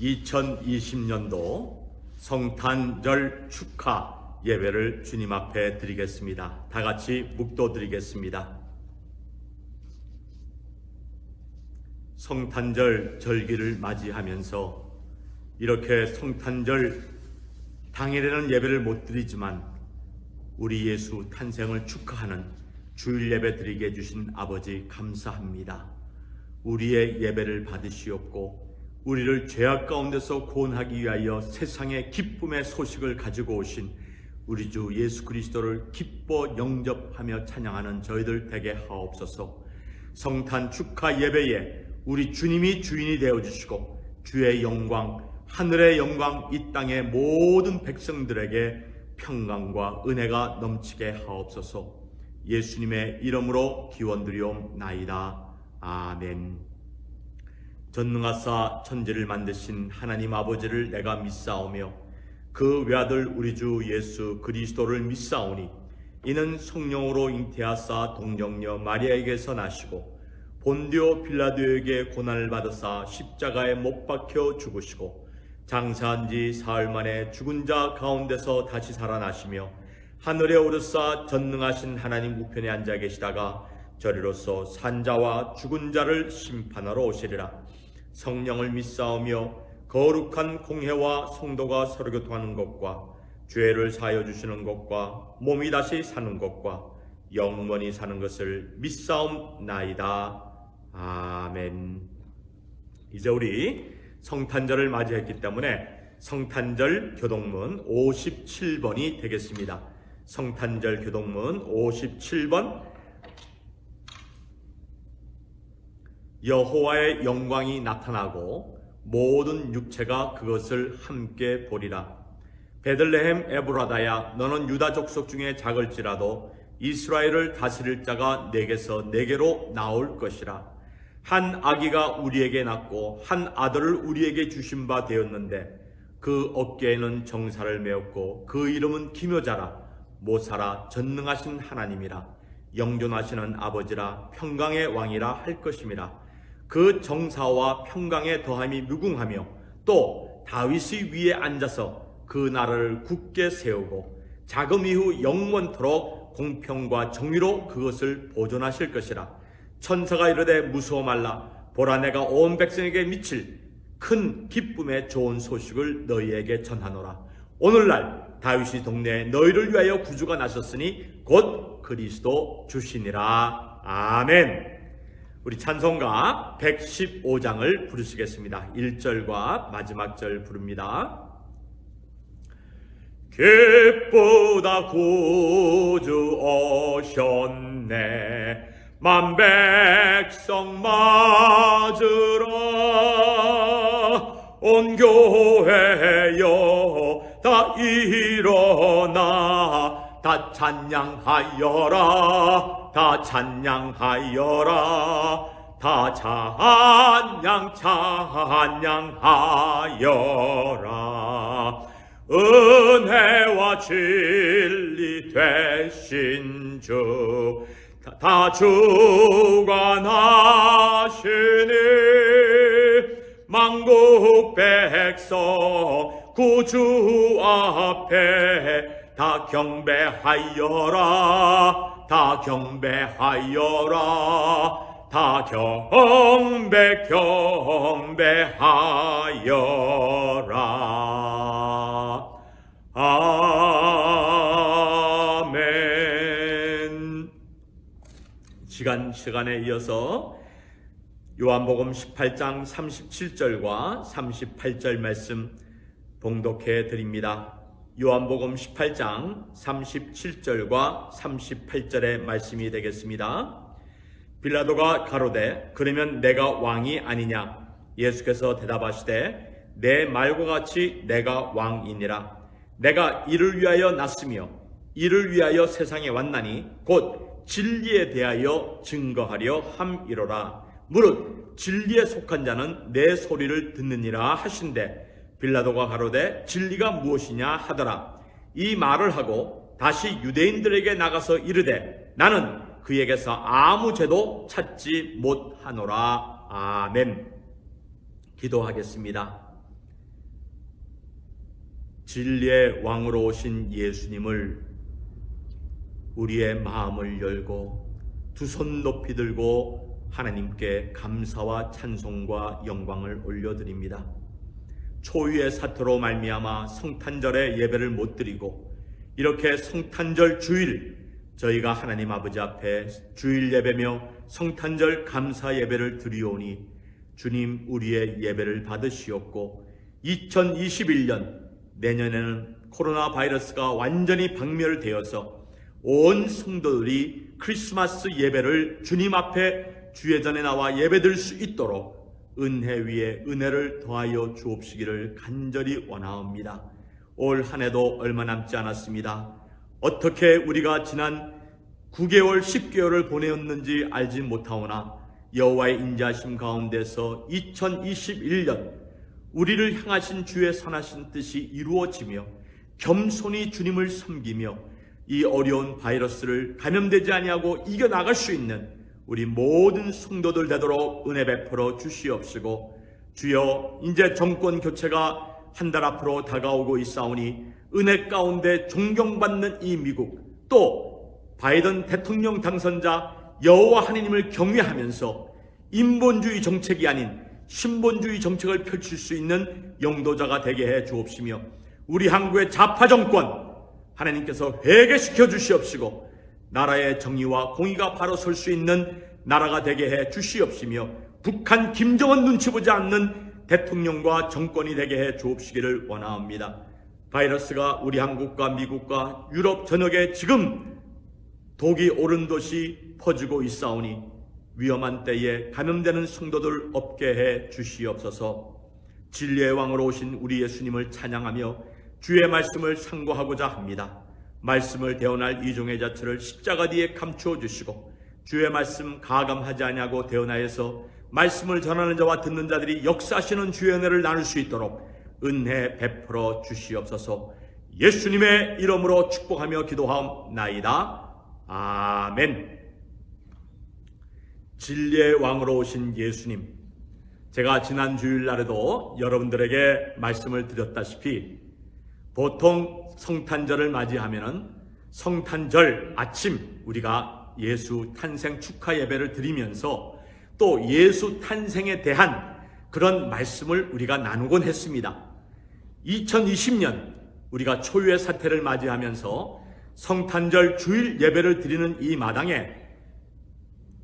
2020년도 성탄절 축하 예배를 주님 앞에 드리겠습니다. 다 같이 묵도드리겠습니다. 성탄절 절기를 맞이하면서 이렇게 성탄절 당일에는 예배를 못 드리지만 우리 예수 탄생을 축하하는 주일 예배 드리게 해주신 아버지 감사합니다. 우리의 예배를 받으시옵고 우리를 죄악 가운데서 구원하기 위하여 세상의 기쁨의 소식을 가지고 오신 우리 주 예수 그리스도를 기뻐 영접하며 찬양하는 저희들 되게 하옵소서. 성탄 축하 예배에 우리 주님이 주인이 되어주시고 주의 영광, 하늘의 영광, 이 땅의 모든 백성들에게 평강과 은혜가 넘치게 하옵소서. 예수님의 이름으로 기원드리옵나이다. 아멘. 전능하사 천지를 만드신 하나님 아버지를 내가 믿사오며 그 외아들 우리 주 예수 그리스도를 믿사오니 이는 성령으로 잉태하사 동정녀 마리아에게서 나시고 본디오 빌라도에게 고난을 받으사 십자가에 못 박혀 죽으시고 장사한 지 사흘 만에 죽은 자 가운데서 다시 살아나시며 하늘에 오르사 전능하신 하나님 우편에 앉아 계시다가 저리로서 산자와 죽은 자를 심판하러 오시리라. 성령을 믿사오며 거룩한 공회와 성도가 서로 교통하는 것과 죄를 사하여 주시는 것과 몸이 다시 사는 것과 영원히 사는 것을 믿사옵나이다. 아멘. 이제 우리 성탄절을 맞이했기 때문에 성탄절 교동문 57번이 되겠습니다. 성탄절 교동문 57번. 여호와의 영광이 나타나고 모든 육체가 그것을 함께 보리라. 베들레헴 에브라다야, 너는 유다 족속 중에 작을지라도 이스라엘을 다스릴 자가 내게서 내게로 나올 것이라. 한 아기가 우리에게 낳고 한 아들을 우리에게 주신 바 되었는데 그 어깨에는 정사를 메었고 그 이름은 기묘자라. 모사라, 전능하신 하나님이라. 영존하시는 아버지라, 평강의 왕이라 할 것임이라. 그 정사와 평강의 더함이 무궁하며 또 다윗의 위에 앉아서 그 나라를 굳게 세우고 자금 이후 영원토록 공평과 정의로 그것을 보존하실 것이라. 천사가 이르되 무서워 말라. 보라, 내가 온 백성에게 미칠 큰 기쁨의 좋은 소식을 너희에게 전하노라. 오늘날 다윗의 동네에 너희를 위하여 구주가 나셨으니 곧 그리스도 주시니라. 아멘. 우리 찬송가 115장을 부르시겠습니다. 1절과 마지막 절 부릅니다. 기쁘다 구주 오셨네, 만 백성 맞으라. 온 교회여 다 일어나 다 찬양하여라. 다 찬양하여라. 다 찬양하여라. 은혜와 진리 되신 주 다 주관하시니 만국 백성 구주 앞에 다 경배하여라. 다 경배하여라. 다 경배하여라. 아멘. 시간에 이어서 요한복음 18장 37절과 38절 말씀 봉독해 드립니다. 요한복음 18장 37절과 38절의 말씀이 되겠습니다. 빌라도가 가로되 그러면 내가 왕이 아니냐? 예수께서 대답하시되 내 말과 같이 내가 왕이니라. 내가 이를 위하여 났으며 이를 위하여 세상에 왔나니 곧 진리에 대하여 증거하려 함이로라. 무릇 진리에 속한 자는 내 소리를 듣느니라 하신대 빌라도가 가로되 진리가 무엇이냐 하더라. 이 말을 하고 다시 유대인들에게 나가서 이르되 나는 그에게서 아무 죄도 찾지 못하노라. 아멘. 기도하겠습니다. 진리의 왕으로 오신 예수님을 우리의 마음을 열고 두 손 높이 들고 하나님께 감사와 찬송과 영광을 올려드립니다. 초유의 사태로 말미암아 성탄절에 예배를 못 드리고 이렇게 성탄절 주일 저희가 하나님 아버지 앞에 주일 예배며 성탄절 감사 예배를 드리오니 주님 우리의 예배를 받으시옵고 2021년 내년에는 코로나 바이러스가 완전히 박멸되어서 온 성도들이 크리스마스 예배를 주님 앞에 주예전에 나와 예배드릴 수 있도록 은혜 위에 은혜를 더하여 주옵시기를 간절히 원하옵니다. 올 한 해도 얼마 남지 않았습니다. 어떻게 우리가 지난 9개월, 10개월을 보내었는지 알지 못하오나 여호와의 인자하심 가운데서 2021년 우리를 향하신 주의 선하신 뜻이 이루어지며 겸손히 주님을 섬기며 이 어려운 바이러스를 감염되지 아니하고 이겨나갈 수 있는 우리 모든 성도들 되도록 은혜 베풀어 주시옵시고 주여 이제 정권 교체가 한 달 앞으로 다가오고 있사오니 은혜 가운데 존경받는 이 미국 또 바이든 대통령 당선자 여호와 하나님을 경외하면서 인본주의 정책이 아닌 신본주의 정책을 펼칠 수 있는 영도자가 되게 해 주옵시며 우리 한국의 좌파 정권 하나님께서 회개시켜 주시옵시고 나라의 정의와 공의가 바로 설 수 있는 나라가 되게 해 주시옵시며 북한 김정은 눈치 보지 않는 대통령과 정권이 되게 해 주옵시기를 원하옵니다. 바이러스가 우리 한국과 미국과 유럽 전역에 지금 독이 오른 듯이 퍼지고 있사오니 위험한 때에 감염되는 성도들 없게 해 주시옵소서. 진리의 왕으로 오신 우리 예수님을 찬양하며 주의 말씀을 상고하고자 합니다. 말씀을 대언할 이종의 자체를 십자가 뒤에 감추어 주시고 주의 말씀 가감하지 아니하고 대언하여서 말씀을 전하는 자와 듣는 자들이 역사하시는 주의 은혜를 나눌 수 있도록 은혜 베풀어 주시옵소서. 예수님의 이름으로 축복하며 기도하옵나이다. 아멘. 진리의 왕으로 오신 예수님, 제가 지난 주일날에도 여러분들에게 말씀을 드렸다시피 보통 성탄절을 맞이하면은 성탄절 아침 우리가 예수 탄생 축하 예배를 드리면서 또 예수 탄생에 대한 그런 말씀을 우리가 나누곤 했습니다. 2020년 우리가 초유의 사태를 맞이하면서 성탄절 주일 예배를 드리는 이 마당에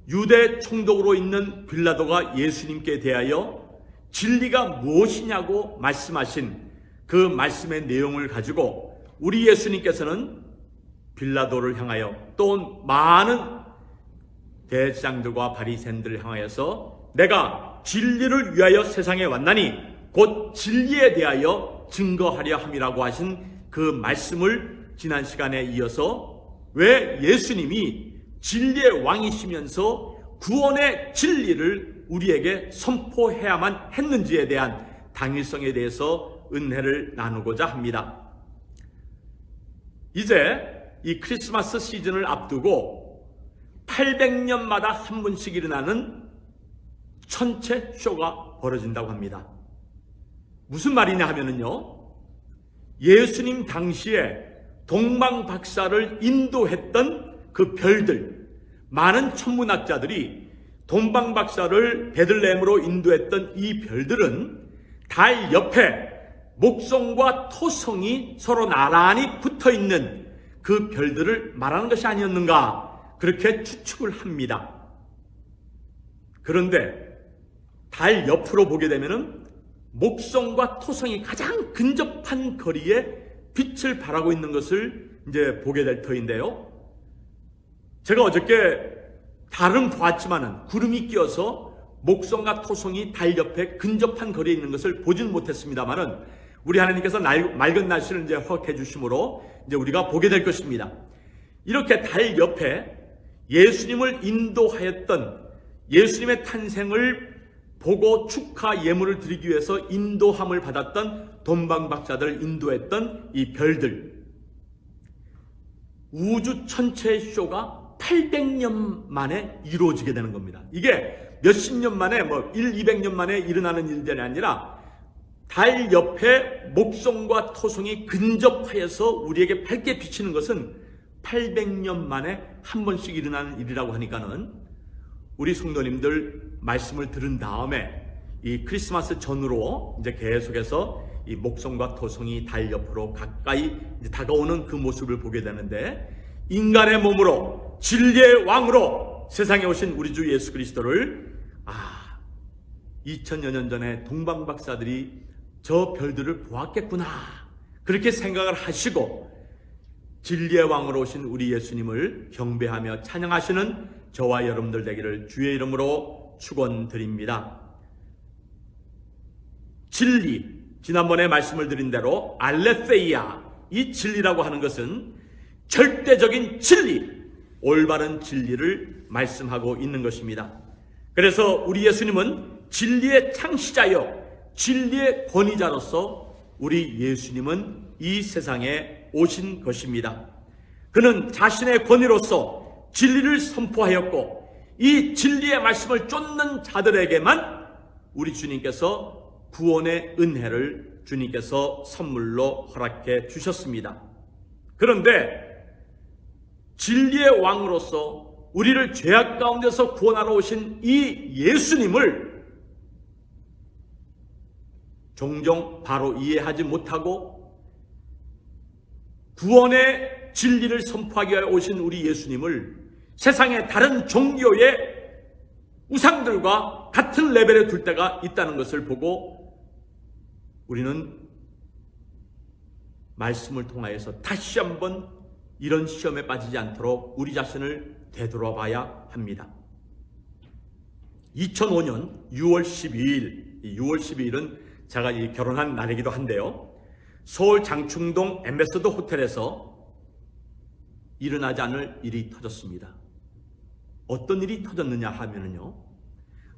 유대 총독으로 있는 빌라도가 예수님께 대하여 진리가 무엇이냐고 말씀하신 그 말씀의 내용을 가지고 우리 예수님께서는 빌라도를 향하여 또 많은 대제사장들과 바리새인들을 향하여서 내가 진리를 위하여 세상에 왔나니 곧 진리에 대하여 증거하려 함이라고 하신 그 말씀을 지난 시간에 이어서 왜 예수님이 진리의 왕이시면서 구원의 진리를 우리에게 선포해야만 했는지에 대한 당위성에 대해서 은혜를 나누고자 합니다. 이제 이 크리스마스 시즌을 앞두고 800년마다 한 번씩 일어나는 천체 쇼가 벌어진다고 합니다. 무슨 말이냐 하면은요, 예수님 당시에 동방박사를 인도했던 그 별들, 많은 천문학자들이 동방박사를 베들레헴으로 인도했던 이 별들은 달 옆에 목성과 토성이 서로 나란히 붙어있는 그 별들을 말하는 것이 아니었는가, 그렇게 추측을 합니다. 그런데 달 옆으로 보게 되면은 목성과 토성이 가장 근접한 거리에 빛을 발하고 있는 것을 이제 보게 될 터인데요. 제가 어저께 달은 보았지만은 구름이 끼어서 목성과 토성이 달 옆에 근접한 거리에 있는 것을 보지는 못했습니다만은 우리 하나님께서 맑은 날씨를 이제 허락해 주심으로 이제 우리가 보게 될 것입니다. 이렇게 달 옆에 예수님을 인도하였던 예수님의 탄생을 보고 축하 예물을 드리기 위해서 인도함을 받았던 동방박사들을 인도했던 이 별들, 우주 천체 쇼가 800년 만에 이루어지게 되는 겁니다. 이게 몇십 년 만에 200년 만에 일어나는 일들이 아니라 달 옆에 목성과 토성이 근접하여서 우리에게 밝게 비치는 것은 800년 만에 한 번씩 일어나는 일이라고 하니까는 우리 성도님들 말씀을 들은 다음에 이 크리스마스 전후로 이제 계속해서 이 목성과 토성이 달 옆으로 가까이 이제 다가오는 그 모습을 보게 되는데, 인간의 몸으로 진리의 왕으로 세상에 오신 우리 주 예수 그리스도를 2000여 년 전에 동방 박사들이 저 별들을 보았겠구나 그렇게 생각을 하시고 진리의 왕으로 오신 우리 예수님을 경배하며 찬양하시는 저와 여러분들 되기를 주의 이름으로 축원드립니다. 진리, 지난번에 말씀을 드린 대로 알레theia, 이 진리라고 하는 것은 절대적인 진리, 올바른 진리를 말씀하고 있는 것입니다. 그래서 우리 예수님은 진리의 창시자여 진리의 권위자로서 우리 예수님은 이 세상에 오신 것입니다. 그는 자신의 권위로서 진리를 선포하였고 이 진리의 말씀을 쫓는 자들에게만 우리 주님께서 구원의 은혜를 주님께서 선물로 허락해 주셨습니다. 그런데 진리의 왕으로서 우리를 죄악 가운데서 구원하러 오신 이 예수님을 종종 바로 이해하지 못하고 구원의 진리를 선포하기 위해 오신 우리 예수님을 세상의 다른 종교의 우상들과 같은 레벨에 둘 때가 있다는 것을 보고 우리는 말씀을 통하여서 다시 한번 이런 시험에 빠지지 않도록 우리 자신을 되돌아봐야 합니다. 2005년 6월 12일, 6월 12일은 제가 결혼한 날이기도 한데요. 서울 장충동 엠베서더 호텔에서 일어나지 않을 일이 터졌습니다. 어떤 일이 터졌느냐 하면요,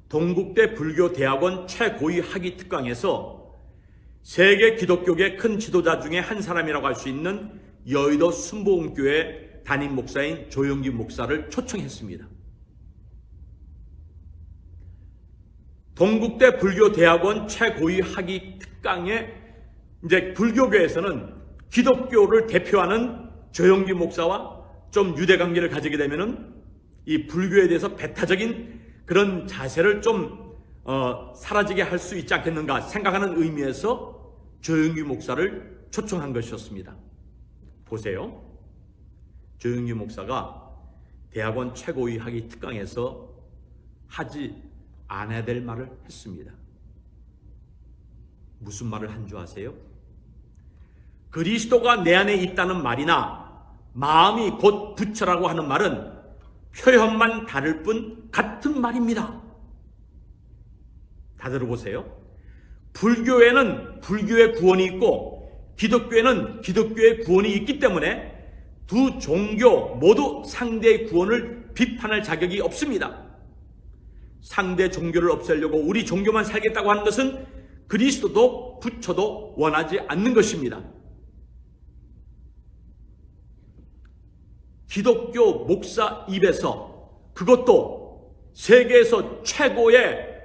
동국대 불교대학원 최고위 학위 특강에서 세계 기독교계 큰 지도자 중에 한 사람이라고 할 수 있는 여의도 순복음교회 담임 목사인 조영기 목사를 초청했습니다. 동국대 불교대학원 최고위 학위 특강에 이제 불교계에서는 기독교를 대표하는 조영기 목사와 좀 유대 관계를 가지게 되면은 이 불교에 대해서 배타적인 그런 자세를 좀 사라지게 할 수 있지 않겠는가 생각하는 의미에서 조영기 목사를 초청한 것이었습니다. 보세요. 조영기 목사가 대학원 최고위 학위 특강에서 하지 않아야 될 말을 했습니다. 무슨 말을 한 줄 아세요? 그리스도가 내 안에 있다는 말이나 마음이 곧 부처라고 하는 말은 표현만 다를 뿐 같은 말입니다. 다 들어보세요. 불교에는 불교의 구원이 있고 기독교에는 기독교의 구원이 있기 때문에 두 종교 모두 상대의 구원을 비판할 자격이 없습니다. 상대 종교를 없애려고 우리 종교만 살겠다고 하는 것은 그리스도도 부처도 원하지 않는 것입니다. 기독교 목사 입에서, 그것도 세계에서 최고의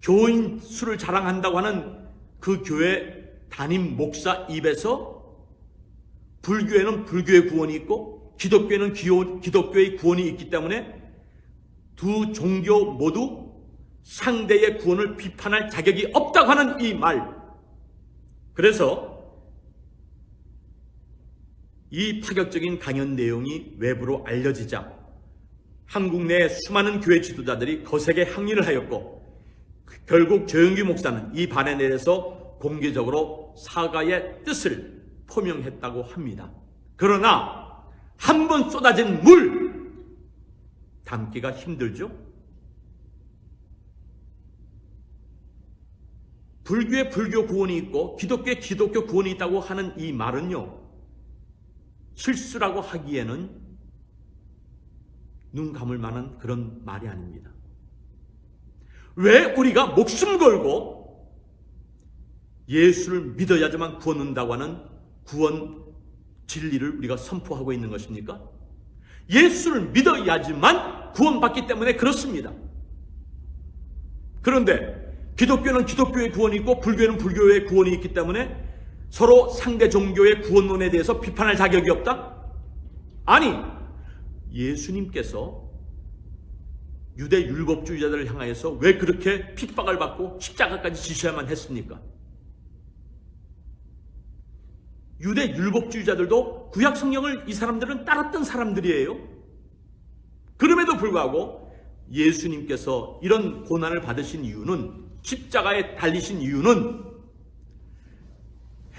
교인 수를 자랑한다고 하는 그 교회 담임 목사 입에서 불교에는 불교의 구원이 있고 기독교에는 기독교의 구원이 있기 때문에 두 종교 모두 상대의 구원을 비판할 자격이 없다고 하는 이 말. 그래서 이 파격적인 강연 내용이 외부로 알려지자 한국 내 수많은 교회 지도자들이 거세게 항의를 하였고 결국 조영기 목사는 이 반에 대해서 공개적으로 사과의 뜻을 표명했다고 합니다. 그러나 한 번 쏟아진 물 담기가 힘들죠? 불교에 불교 구원이 있고 기독교에 기독교 구원이 있다고 하는 이 말은요, 실수라고 하기에는 눈 감을 만한 그런 말이 아닙니다. 왜 우리가 목숨 걸고 예수를 믿어야지만 구원 얻는다고 하는 구원 진리를 우리가 선포하고 있는 것입니까? 예수를 믿어야지만 구원받기 때문에 그렇습니다. 그런데 기독교는 기독교의 구원이 있고 불교는 불교의 구원이 있기 때문에 서로 상대 종교의 구원론에 대해서 비판할 자격이 없다? 아니, 예수님께서 유대 율법주의자들을 향하여서 왜 그렇게 핍박을 받고 십자가까지 지셔야만 했습니까? 유대 율법주의자들도 구약 성경을 이 사람들은 따랐던 사람들이에요. 그럼에도 불구하고 예수님께서 이런 고난을 받으신 이유는, 십자가에 달리신 이유는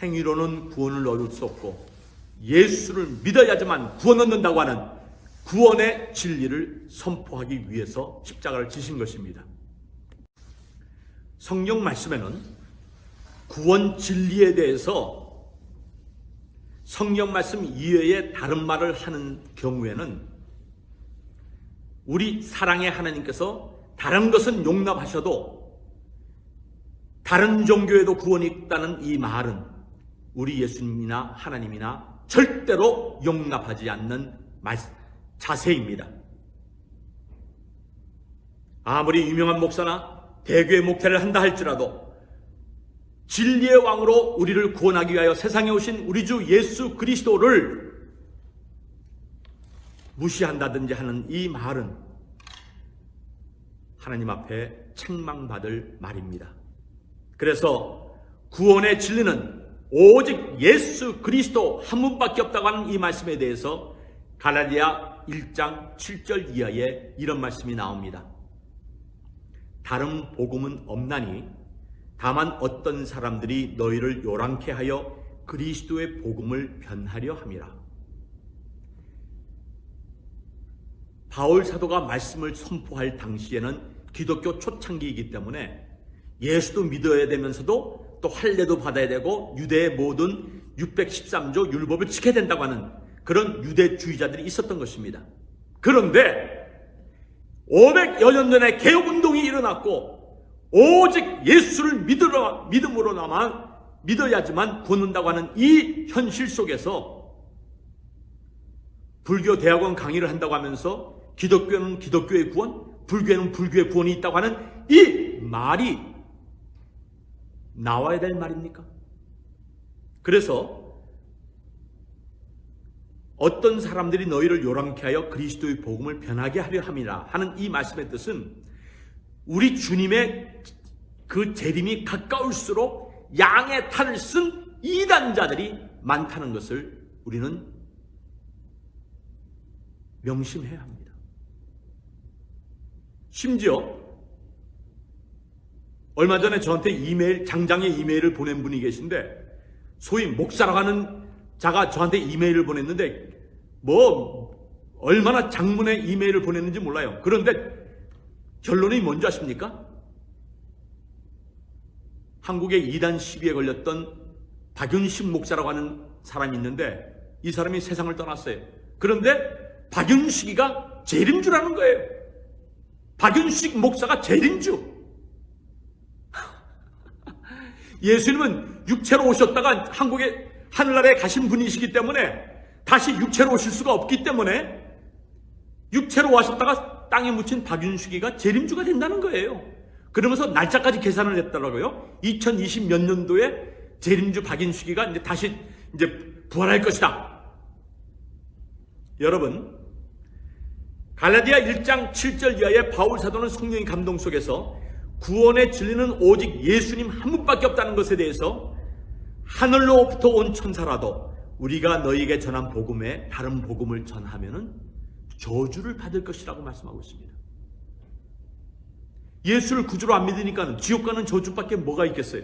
행위로는 구원을 얻을 수 없고 예수를 믿어야지만 구원 얻는다고 하는 구원의 진리를 선포하기 위해서 십자가를 지신 것입니다. 성경 말씀에는 구원 진리에 대해서 성경 말씀 이외에 다른 말을 하는 경우에는 우리 사랑의 하나님께서 다른 것은 용납하셔도 다른 종교에도 구원이 있다는 이 말은 우리 예수님이나 하나님이나 절대로 용납하지 않는 자세입니다. 아무리 유명한 목사나 대교회 목회를 한다 할지라도 진리의 왕으로 우리를 구원하기 위하여 세상에 오신 우리 주 예수 그리스도를 무시한다든지 하는 이 말은 하나님 앞에 책망받을 말입니다. 그래서 구원의 진리는 오직 예수 그리스도 한 분밖에 없다고 하는 이 말씀에 대해서 갈라디아 1장 7절 이하에 이런 말씀이 나옵니다. 다른 복음은 없나니 다만 어떤 사람들이 너희를 요란케 하여 그리스도의 복음을 변하려 함이라. 바울 사도가 말씀을 선포할 당시에는 기독교 초창기이기 때문에 예수도 믿어야 되면서도 또 할례도 받아야 되고 유대의 모든 613조 율법을 지켜야 된다고 하는 그런 유대주의자들이 있었던 것입니다. 그런데 500여 년 전에 개혁운동이 일어났고 오직 예수를 믿음으로나만 믿어야지만 구원한다고 하는 이 현실 속에서 불교 대학원 강의를 한다고 하면서 기독교는 기독교의 구원, 불교는 불교의 구원이 있다고 하는 이 말이 나와야 될 말입니까? 그래서 어떤 사람들이 너희를 요란케 하여 그리스도의 복음을 변하게 하려 함이라 하는 이 말씀의 뜻은 우리 주님의 그 재림이 가까울수록 양의 탈을 쓴 이단자들이 많다는 것을 우리는 명심해야 합니다. 심지어 얼마 전에 저한테 장장의 이메일을 보낸 분이 계신데 소위 목사라고 하는 자가 저한테 이메일을 보냈는데 얼마나 장문의 이메일을 보냈는지 몰라요. 그런데 결론이 뭔지 아십니까? 한국의 이단 시비에 걸렸던 박윤식 목사라고 하는 사람이 있는데 이 사람이 세상을 떠났어요. 그런데 박윤식이가 재림주라는 거예요. 박윤식 목사가 재림주. 예수님은 육체로 오셨다가 한국의 하늘나라에 가신 분이시기 때문에 다시 육체로 오실 수가 없기 때문에 육체로 오셨다가 땅에 묻힌 박윤식이가 재림주가 된다는 거예요. 그러면서 날짜까지 계산을 했더라고요. 2020 몇 년도에 재림주 박윤식이가 다시 부활할 것이다. 여러분, 갈라디아 1장 7절 이하의 바울 사도는 성령의 감동 속에서 구원의 진리는 오직 예수님 한 분밖에 없다는 것에 대해서 하늘로부터 온 천사라도 우리가 너희에게 전한 복음에 다른 복음을 전하면은 저주를 받을 것이라고 말씀하고 있습니다. 예수를 구주로 안 믿으니까 지옥 가는 저주밖에 뭐가 있겠어요?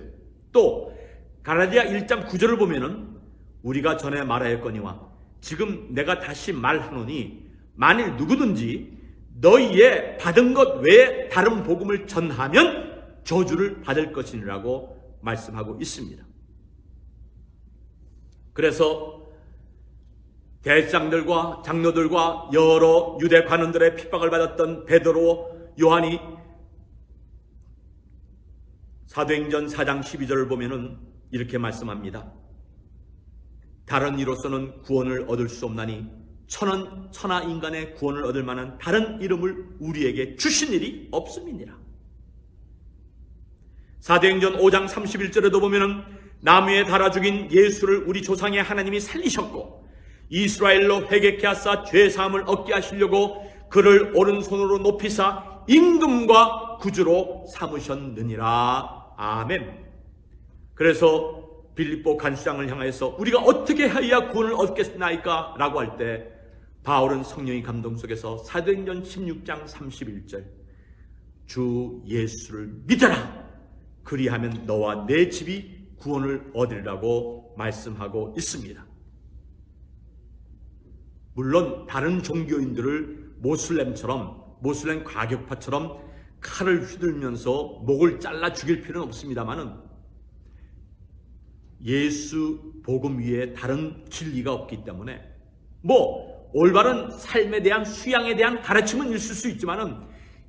또 갈라디아 1장 9절을 보면은 우리가 전에 말하였거니와 지금 내가 다시 말하노니 만일 누구든지 너희의 받은 것 외에 다른 복음을 전하면 저주를 받을 것이라고 말씀하고 있습니다. 그래서 대장들과 장로들과 여러 유대 관원들의 핍박을 받았던 베드로, 요한이 사도행전 4장 12절을 보면은 이렇게 말씀합니다. 다른 이로서는 구원을 얻을 수 없나니 천하 인간의 구원을 얻을 만한 다른 이름을 우리에게 주신 일이 없음이니라. 사도행전 5장 31절에도 보면은 나무에 달아 죽인 예수를 우리 조상의 하나님이 살리셨고 이스라엘로 회개케 하사 죄 사함을 얻게 하시려고 그를 오른손으로 높이사 임금과 구주로 삼으셨느니라. 아멘. 그래서 빌립보 간수장을 향하여서 우리가 어떻게 하여야 구원을 얻겠나이까? 라고 할 때 바울은 성령의 감동 속에서 사도행전 16장 31절 주 예수를 믿어라. 그리하면 너와 내 집이 구원을 얻으리라고 말씀하고 있습니다. 물론 다른 종교인들을 모슬렘 과격파처럼 칼을 휘둘면서 목을 잘라 죽일 필요는 없습니다만은 예수 복음 위에 다른 진리가 없기 때문에 올바른 삶에 대한 수양에 대한 가르침은 있을 수 있지만은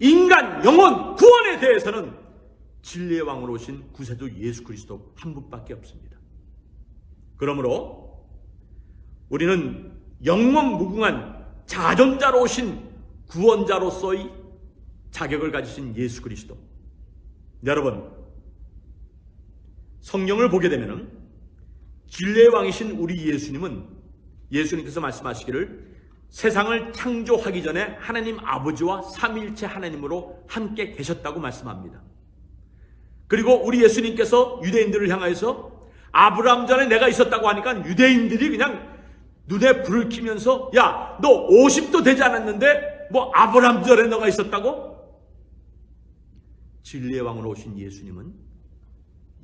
인간 영혼 구원에 대해서는 진리의 왕으로 오신 구세주 예수 그리스도 한 분밖에 없습니다. 그러므로 우리는 영원 무궁한 자존자로 오신 구원자로서의 자격을 가지신 예수 그리스도. 여러분, 성경을 보게 되면은 진리의 왕이신 우리 예수님께서 말씀하시기를 세상을 창조하기 전에 하나님 아버지와 삼위일체 하나님으로 함께 계셨다고 말씀합니다. 그리고 우리 예수님께서 유대인들을 향하여서 아브라함 전에 내가 있었다고 하니까 유대인들이 그냥 눈에 불을 켜면서 야, 너 50도 되지 않았는데 아브라함 전에 너가 있었다고? 진리의 왕으로 오신 예수님은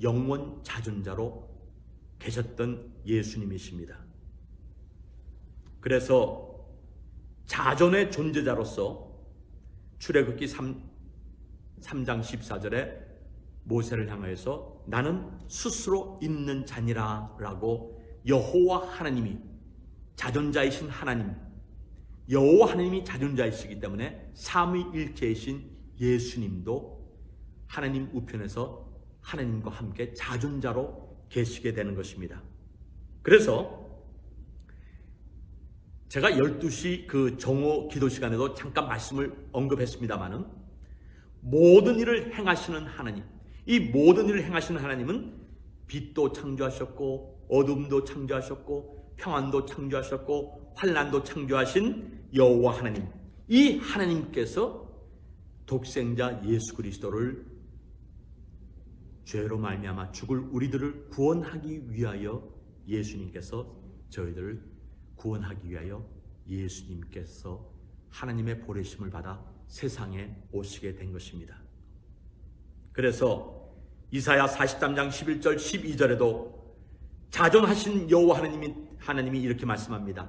영원 자존자로 계셨던 예수님이십니다. 그래서 자존의 존재자로서 출애굽기 3장 14절에 모세를 향하여서 나는 스스로 있는 자니라 라고 여호와 하나님이 자존자이신 하나님, 여호와 하나님이 자존자이시기 때문에 삼위일체이신 예수님도 하나님 우편에서 하나님과 함께 자존자로 계시게 되는 것입니다. 그래서 제가 12시 그 정오 기도 시간에도 잠깐 말씀을 언급했습니다마는 모든 일을 행하시는 하나님, 이 모든 일을 행하시는 하나님은 빛도 창조하셨고 어둠도 창조하셨고 평안도 창조하셨고 환난도 창조하신 여호와 하나님, 이 하나님께서 독생자 예수 그리스도를 죄로 말미암아 죽을 우리들을 구원하기 위하여 예수님께서 저희들을 구원하기 위하여 예수님께서 하나님의 보내심을 받아 세상에 오시게 된 것입니다. 그래서 이사야 43장 11절 12절에도 자존하신 여호와 하나님이 이렇게 말씀합니다.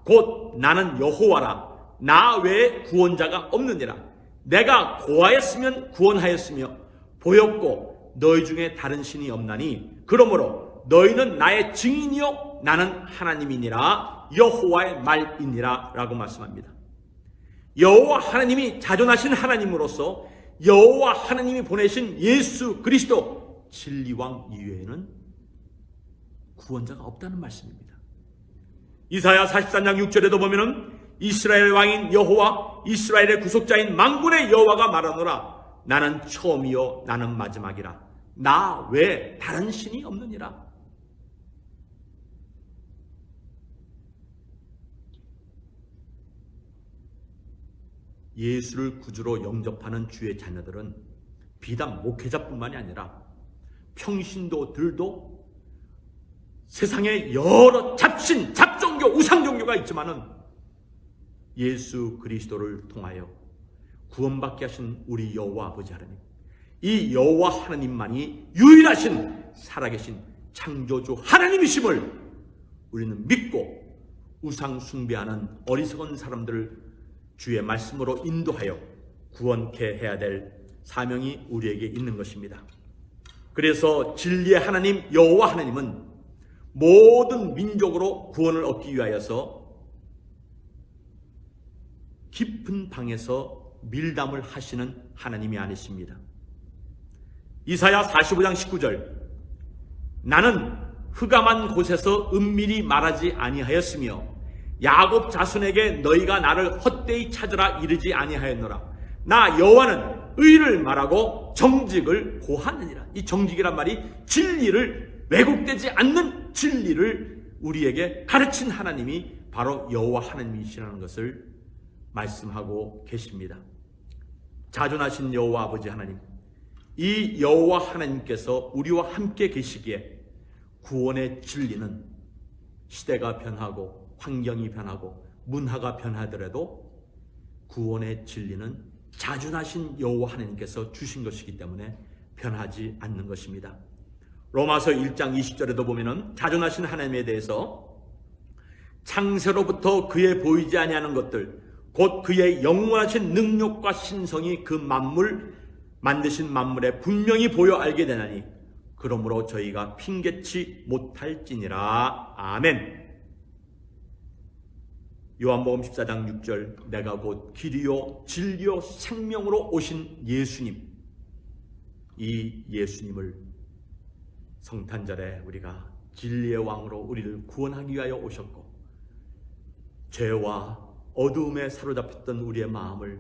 곧 나는 여호와라. 나 외에 구원자가 없느니라. 내가 고하였으면 구원하였으며 보였고 너희 중에 다른 신이 없나니 그러므로 너희는 나의 증인이요 나는 하나님이니라. 여호와의 말이니라 라고 말씀합니다. 여호와 하나님이 자존하신 하나님으로서 여호와 하나님이 보내신 예수 그리스도 진리왕 이외에는 구원자가 없다는 말씀입니다. 이사야 43장 6절에도 보면은 이스라엘 왕인 여호와 이스라엘의 구속자인 만군의 여호와가 말하노라. 나는 처음이요 나는 마지막이라. 나 외에 다른 신이 없느니라. 예수를 구주로 영접하는 주의 자녀들은 비단 목회자뿐만이 아니라 평신도들도 세상에 여러 잡신, 잡종교, 우상종교가 있지만은 예수 그리스도를 통하여 구원받게 하신 우리 여호와 아버지 하나님, 이 여호와 하나님만이 유일하신 살아계신 창조주 하나님이심을 우리는 믿고 우상 숭배하는 어리석은 사람들을 주의 말씀으로 인도하여 구원케 해야 될 사명이 우리에게 있는 것입니다. 그래서 진리의 하나님 여호와 하나님은 모든 민족으로 구원을 얻기 위하여서 깊은 방에서 밀담을 하시는 하나님이 아니십니다. 이사야 45장 19절 나는 흑암한 곳에서 은밀히 말하지 아니하였으며 야곱 자손에게 너희가 나를 헛되이 찾으라 이르지 아니하였노라. 나 여호와는 의를 말하고 정직을 고하느니라. 이 정직이란 말이 진리를, 왜곡되지 않는 진리를 우리에게 가르친 하나님이 바로 여호와 하나님이시라는 것을 말씀하고 계십니다. 자존하신 여호와 아버지 하나님, 이 여호와 하나님께서 우리와 함께 계시기에 구원의 진리는 시대가 변하고 환경이 변하고 문화가 변하더라도 구원의 진리는 자존하신 여호와 하나님께서 주신 것이기 때문에 변하지 않는 것입니다. 로마서 1장 20절에도 보면은 자존하신 하나님에 대해서 창세로부터 그의 보이지 아니하는 것들 곧 그의 영원하신 능력과 신성이 그 만물 만드신 만물에 분명히 보여 알게 되나니 그러므로 저희가 핑계치 못할지니라. 아멘. 요한복음 14장 6절 내가 곧 길이요 진리요 생명으로 오신 예수님, 이 예수님을 성탄절에 우리가 진리의 왕으로 우리를 구원하기 위하여 오셨고 죄와 어두움에 사로잡혔던 우리의 마음을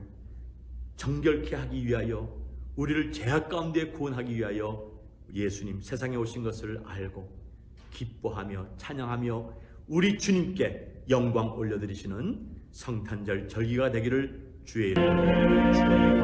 정결케 하기 위하여 우리를 죄악 가운데 구원하기 위하여 예수님 세상에 오신 것을 알고 기뻐하며 찬양하며 우리 주님께 영광 올려드리시는 성탄절 절기가 되기를 주의 이름으로 축원합니다.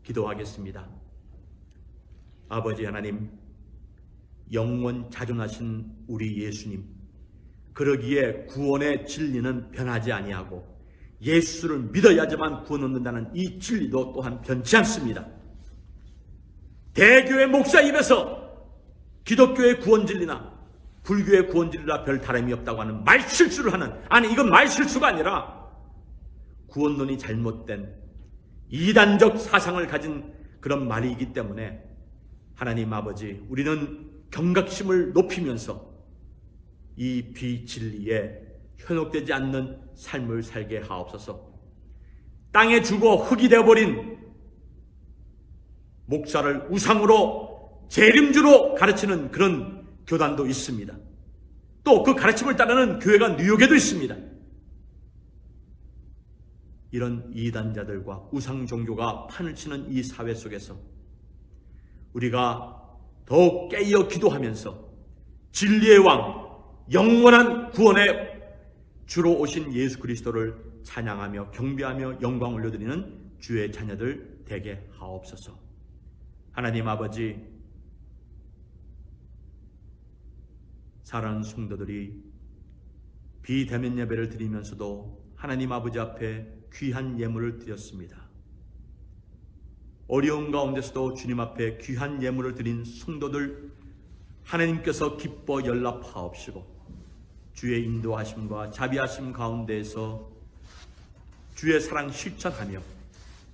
기도하겠습니다. 아버지 하나님, 영원 자존하신 우리 예수님, 그러기에 구원의 진리는 변하지 아니하고 예수를 믿어야지만 구원 얻는다는 이 진리도 또한 변치 않습니다. 대교회 목사 입에서 기독교의 구원 진리나 불교의 구원 진리나 별 다름이 없다고 하는 말실수를 하는, 아니 이건 말실수가 아니라 구원론이 잘못된 이단적 사상을 가진 그런 말이기 때문에 하나님 아버지, 우리는 경각심을 높이면서 이 비진리에 현혹되지 않는 삶을 살게 하옵소서. 땅에 죽어 흙이 되어버린 목사를 우상으로 재림주로 가르치는 그런 교단도 있습니다. 또 그 가르침을 따르는 교회가 뉴욕에도 있습니다. 이런 이단자들과 우상 종교가 판을 치는 이 사회 속에서 우리가 더욱 깨어 기도하면서 진리의 왕, 영원한 구원의 주로 오신 예수 그리스도를 찬양하며 경배하며 영광 올려드리는 주의 자녀들 되게 하옵소서. 하나님 아버지, 사랑하는 성도들이 비대면 예배를 드리면서도 하나님 아버지 앞에 귀한 예물을 드렸습니다. 어려운 가운데서도 주님 앞에 귀한 예물을 드린 성도들 하나님께서 기뻐 연락하옵시고 주의 인도하심과 자비하심 가운데에서 주의 사랑 실천하며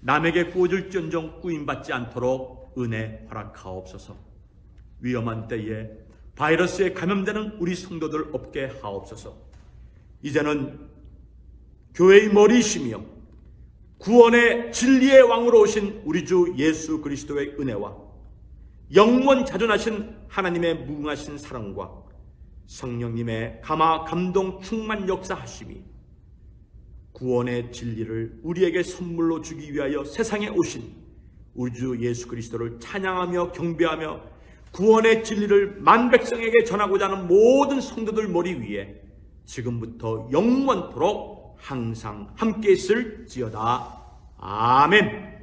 남에게 꾸어질지언정 꾸임받지 않도록 은혜 허락하옵소서. 위험한 때에 바이러스에 감염되는 우리 성도들 없게 하옵소서. 이제는 교회의 머리이시며 구원의 진리의 왕으로 오신 우리 주 예수 그리스도의 은혜와 영원 자존하신 하나님의 무궁하신 사랑과 성령님의 감화 감동 충만 역사하심이 구원의 진리를 우리에게 선물로 주기 위하여 세상에 오신 우리 주 예수 그리스도를 찬양하며 경배하며 구원의 진리를 만백성에게 전하고자 하는 모든 성도들 머리 위에 지금부터 영원토록 항상 함께 있을지어다. 아멘.